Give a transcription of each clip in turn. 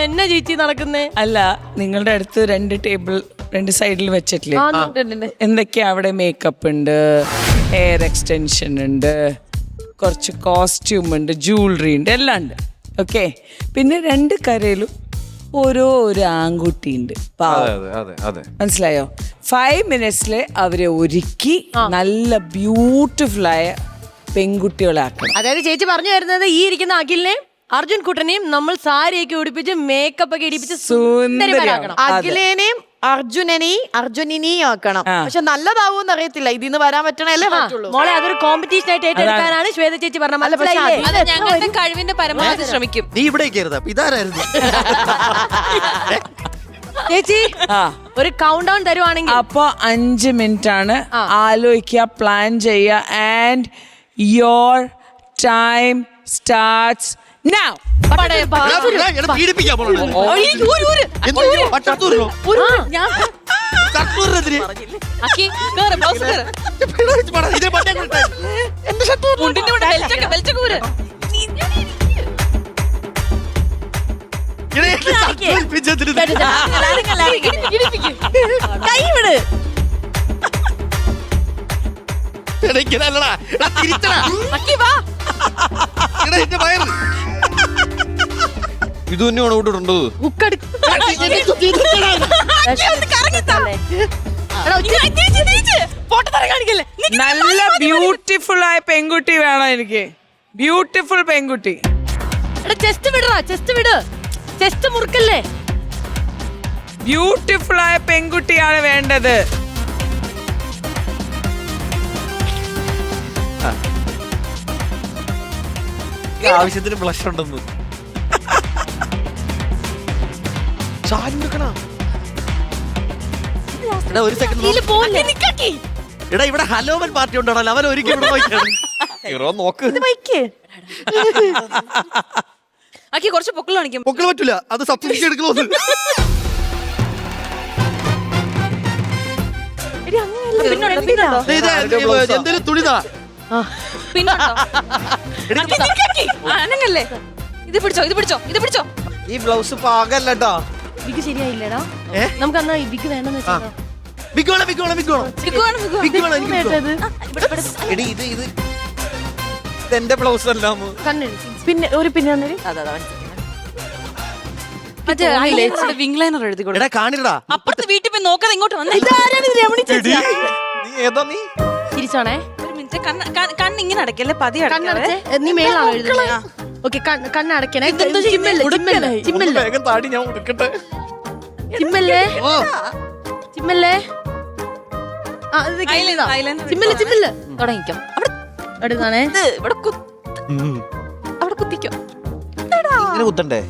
എന്നാ ചേച്ചി നടക്കുന്നേ? അല്ല, നിങ്ങളുടെ അടുത്ത് 2 ടേബിൾ 2 സൈഡിൽ വെച്ചിട്ടില്ലേ? എന്തൊക്കെയാ അവിടെ? മേക്കപ്പ് ഉണ്ട്, ഹെയർ എക്സ്റ്റൻഷൻ ഉണ്ട്, കുറച്ച് കോസ്റ്റ്യൂം ഉണ്ട്, ജ്വല്ലറി ഉണ്ട്, എല്ലാം ഉണ്ട്. ഓക്കെ. പിന്നെ 2 കരയിലും ഒരു ആൺകുട്ടി ഉണ്ട്. മനസ്സിലായോ? 5 മിനിറ്റ്സില് അവരെ ഒരുക്കി നല്ല ബ്യൂട്ടിഫുൾ ആയ പെൺകുട്ടികളാക്കണം. അതായത് ചേച്ചി പറഞ്ഞു വരുന്നത് ഈ ഇരിക്കുന്ന അഖിലിനെയും അർജുൻ കുട്ടനെയും നമ്മൾ സാരിയൊക്കെ ഉടുപ്പിച്ച് മേക്കപ്പ് ഒക്കെ ഇടിപ്പിച്ച് സുന്ദരിമാരാക്കണം. അഖിലേനെയും അർജുനെയും ആക്കണം. പക്ഷെ നല്ലതാവൂന്ന് അറിയത്തില്ല. ഇതിന്ന് വരാൻ പറ്റണല്ലേ പറ്റുള്ളൂ. മോളെ അതൊരു കോമ്പറ്റീഷൻ ആയിട്ട് ഏറ്റെടുക്കാനാണ് ശ്വേത ചേച്ചി പറഞ്ഞത്. മനസ്സിലായില്ലേ? ഞങ്ങളുടെ കഴിവിന്റെ പരമാവധി ശ്രമിക്കും. നീ ഇവിടെ ഇതാരായിരുന്നു ചേച്ചി ഒരു കൗണ്ട് ഡൗൺ തരുവാണെങ്കിൽ അപ്പൊ 5 മിനിറ്റ് ആണ്. ആലോചിക്കുക, പ്ലാൻ ചെയ്യുക. And your time starts now. ഇത് തന്നെയാണ് വിട്ടിട്ടുണ്ടോ? നല്ല ബ്യൂട്ടിഫുൾ ആയ പെൺകുട്ടി വേണം എനിക്ക്. ബ്യൂട്ടിഫുൾ പെൺകുട്ടി. ചെസ്റ്റ് വിടറാ, ചെസ്റ്റ് വിട്, ചെസ്റ്റ് മുറുക്കല്ലേ. ബ്യൂട്ടിഫുൾ ആയ പെൺകുട്ടിയാണ് വേണ്ടത്. ആവശ്യത്തിന് ബ്ലഷ് ഉണ്ടെന്ന്. ഒരു സെക്കൻഡ്. എടാ, ഇവിടെ ഹലോവൻ പാർട്ടി ഉണ്ടോ? അവൻ ഒരിക്കലും നോക്ക്. ആക്കി കുറച്ച് പൊക്കിൾ കാണിക്കും. പൊക്കിൾ പറ്റൂല, അത് സബ്സിഡി എടുക്കണോന്ന്. എന്തെങ്കിലും തുണിതാ അനങ്ങല്ലേ. ഇത് പിടിച്ചോ. ഈ ബ്ലൗസ് പാകല്ലട്ടോ. വിഗ് ശരിയായില്ലടാ. നമുക്ക് എന്നാ വിഗ് വേണമെന്ന് വെച്ചാ എന്റെ ബ്ലൗസ് അല്ല. പിന്നെ ഒരു പിന്നെ വിങ് ലൈനർ എഴുതിക്കോട്ടെ. എടാ കാണില്ലടാ. അപ്പുറത്ത് വീട്ടിൽ പോയി നോക്കാതെ ഇങ്ങോട്ട് വന്നേ. തിരിച്ചോണേ. ഒരു മിനിറ്റ്. കണ്ണ് ഇങ്ങനെ അടക്കല്ലേ, പതി അടക്കല്ലേ. നീ മേളാണോ എഴുതുന്നത്? ഓക്കെ, കണ്ണടക്കണേ. ചിമ്മല്ലേ തുടങ്ങിക്കോ. അവിടെ കുത്തിക്കോ. കുത്തണ്ടേ?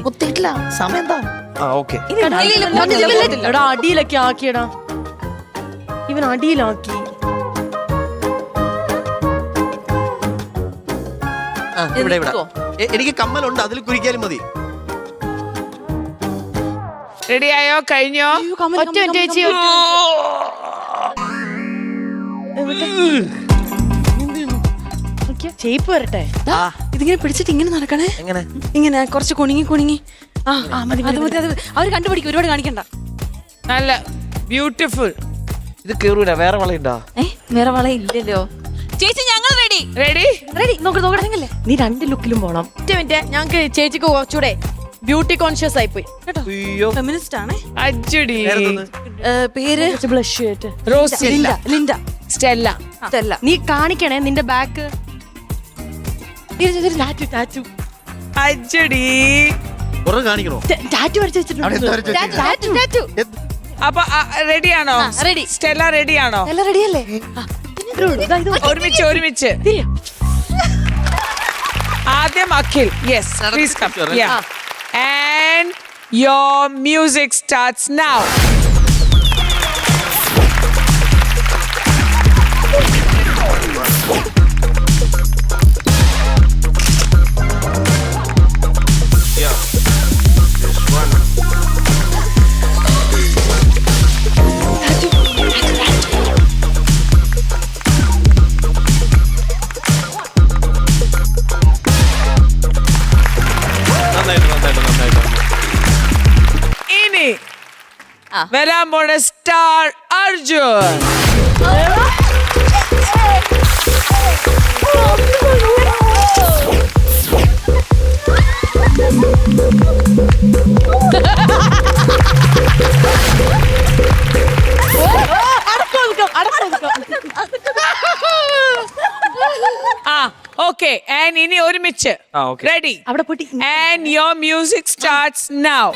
കുത്തിയിട്ടില്ല. സമയം എന്താ? അടിയിലൊക്കെ ആക്കിയടാ. ഇവൻ അടിയിലാക്കി. എനിക്ക് കമ്മലുണ്ട്, അതിൽ കുരിക്കാലും മതി. റെഡിയായോ? കഴിഞ്ഞോ? ഒറ്റ ചേച്ചി. ചേപ്പ് വരട്ടെ. ഇതിങ്ങനെ പിടിച്ചിട്ട് ഇങ്ങനെ നടക്കണേ. ഇങ്ങനെ കുറച്ച് കുണുങ്ങി. അവര് കണ്ടുപിടിക്കും. ഒരുപാട് കാണിക്കണ്ട. നല്ല ബ്യൂട്ടിഫുൾ. ഇത് കേറൂല. വേറെ വളയുണ്ടോ? വേറെ വള ഇല്ലല്ലോ ചേച്ചി. ഞങ്ങൾ റെഡി. നോക്കണല്ലേ. നീ 2 ലുക്കിലും പോണം. ഒറ്റ മിനിറ്റ്. ഞങ്ങക്ക് ചേച്ചിക്ക് കുറച്ചുകൂടെ ബ്യൂട്ടി കോൺഷ്യസ് ആയി പോയി കേട്ടോ. ഫെമിനിസ്റ്റ് ആണ്. അജ്ജടി. പേര് ബ്ലഷ് റോസി. ലിൻഡ. സ്റ്റെല്ല. നീ കാണിക്കണേ നിന്റെ ബാക്ക്. ടാറ്റു. അജ്ജടി. കാണിക്കണോ? ടാറ്റു വരച്ച് വെച്ചിട്ടുണ്ട്. അപ്പൊ റെഡിയാണോ? റെഡി. സ്റ്റെല്ല റെഡിയാണോ? എല്ലാം റെഡിയല്ലേ? ഒരുമിച്ച്. ആദ്യം Akhil. Yes, please come. And your music starts now. വരാൻ പോണ സ്റ്റാർ അർജുൻ. ഓക്കെ ആൻഡ് ഇനി ഒരുമിച്ച് റെഡി അവിടെ പോയിട്ട് and your music starts now.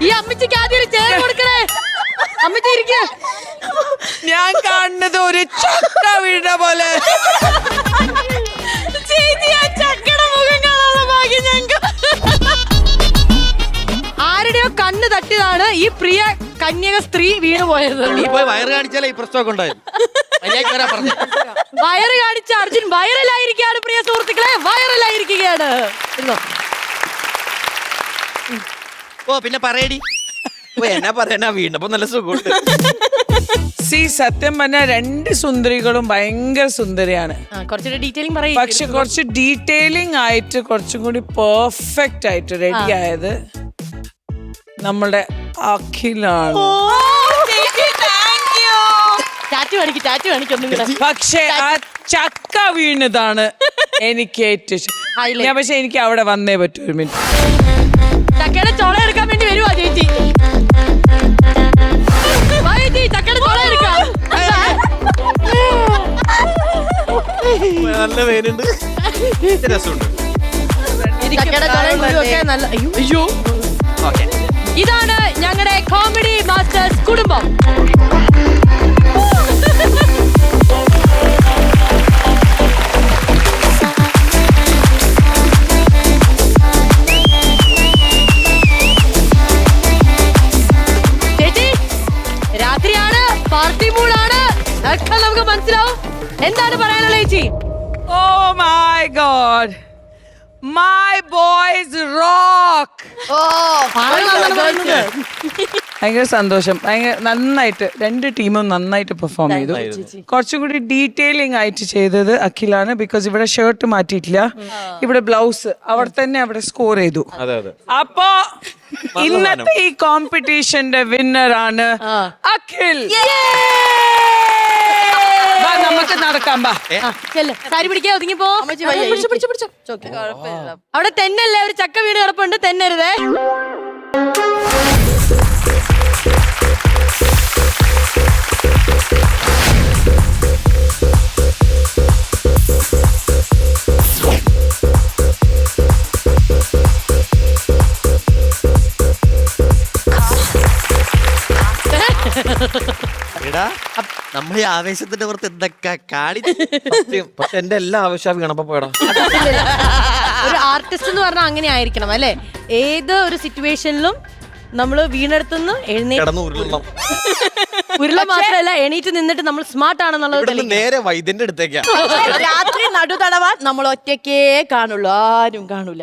ഈ അമ്മച്ചിക്ക് ആദ്യം ഒരു ചേർ കൊടുക്കണേ. അമ്മച്ചി ഇരിക്കേ. ഞാൻ കാണുന്നത് ഒരു ചക്ക വീണ പോലെ. ആരുടെയോ കണ്ണ് തട്ടിയതാണ് ഈ പ്രിയ കന്യക സ്ത്രീ വീണു പോയത്. നീ പോയി വയറ് കാണിച്ചാലേ ഈ പ്രശ്നമൊക്കെ ഉണ്ടായത്. വയറ് കാണിച്ച അർജുൻ വൈറലായിരിക്കുകയാണ് പ്രിയ സുഹൃത്തുക്കളെ, വൈറലായിരിക്കുകയാണ്. ഓ പിന്നെ പറയടി. എന്നാ പറയാനാ വീണപ്പോ നല്ല സുഖമുണ്ട്. സത്യം പറഞ്ഞ രണ്ട് സുന്ദരികളും ഭയങ്കര സുന്ദരിയാണ്. കുറച്ചുകൂടി ഡീറ്റെയിലിംഗ് പറയും. പക്ഷെ കുറച്ച് ഡീറ്റെയിലിംഗ് ആയിട്ട് കുറച്ചും കൂടി പെർഫെക്റ്റ് ആയിട്ട് റെഡി ആയത് നമ്മുടെ അഖിലാണ്. ടാറ്റു കാണിക്കൊന്നും കൂടെ. പക്ഷെ ആ ചക്ക വീണതാണ് എനിക്ക് ഏറ്റവും ഇഷ്ടം. പക്ഷെ എനിക്ക് അവിടെ വന്നേ പറ്റൂ. ഒരു മിനിറ്റ്. ചക്കയുടെ ചോള എടുക്കാൻ വേണ്ടി വരുവാ ചേച്ചി. ചക്കയുടെ ചോള എടുക്കാം. നല്ല വേനുണ്ട്, രസമുണ്ട്. അയ്യോ. ഇതാണ് ഞങ്ങളുടെ കോമഡി മാസ്റ്റേഴ്സ് കുടുംബം. ചേച്ചി രാത്രിയാണ്, പാർട്ടി മൂഡാണ്, ഒക്കെ നമുക്ക് മനസ്സിലാവും. എന്താണ് പറയാനുള്ളത് ചേച്ചി? Oh my god, my boys rock. ഭയങ്കര സന്തോഷം. ഭയങ്കര നന്നായിട്ട് രണ്ട് ടീമും നന്നായിട്ട് പെർഫോം ചെയ്തു. കുറച്ചും കൂടി ഡീറ്റെയിലിംഗ് ആയിട്ട് ചെയ്തത് അഖിലാണ്. ബിക്കോസ് ഇവിടെ ഷർട്ട് മാറ്റിയിട്ടില്ല, ഇവിടെ ബ്ലൗസ് അവിടെ തന്നെ അവിടെ സ്കോർ ചെയ്തു. അപ്പോ ഇന്നത്തെ ഈ കോമ്പറ്റീഷന്റെ വിന്നർ ആണ് അഖിൽ. നമുക്ക് നടക്കാം. സാരി പിടിക്കാ, ഒതുങ്ങിപ്പോ. അവിടെ തെന്നല്ലേ, ഒരു ചക്ക വീട് കിടപ്പുണ്ട്, തെന്നരുതേ. എടാ നമ്മൾ ഈ ആവേശത്തിന്റെ പുറത്ത് എന്തൊക്കെ പക്ഷെ എന്റെ എല്ലാ ആവശ്യവും വീണപ്പോ പോയടാ. ഒരു ആർട്ടിസ്റ്റ് എന്ന് പറഞ്ഞാൽ അങ്ങനെ ആയിരിക്കണം അല്ലെ. ഏത് ഒരു സിറ്റുവേഷനിലും നമ്മള് വീണെടുത്തുനിന്ന് ഉരുള മാത്രല്ല, എണീറ്റ് നിന്നിട്ട് നമ്മൾ സ്മാർട്ട് ആണെന്നുള്ളത് നേരെ വൈദ്യന്റെ അടുത്തേക്കാ. രാത്രി നടുതടവാൻ നമ്മൾ ഒറ്റയ്ക്കേ കാണുള്ളൂ, ആരും കാണൂല.